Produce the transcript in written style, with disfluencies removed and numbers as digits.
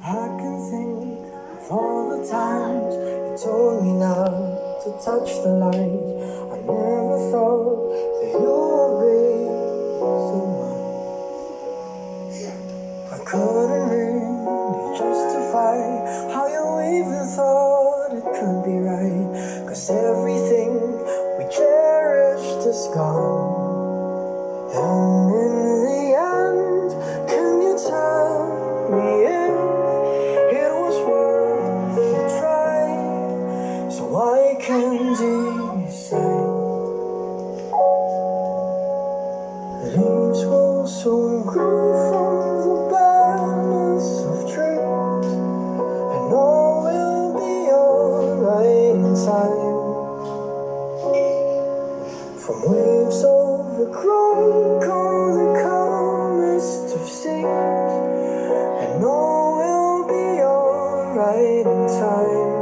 I can think of all the times you told me not to touch the light. I never thought that you would be the one. I couldn't really justify how you even thought it could be right. 'Cause everything we cherished is gone. And in the end, can you tell me if it was worth the try? So I can decide. Leaves will soon grow from the barrenness of trees, and all will be alright in time. From waves overgrown come the calmest of seas, and all will be alright in time.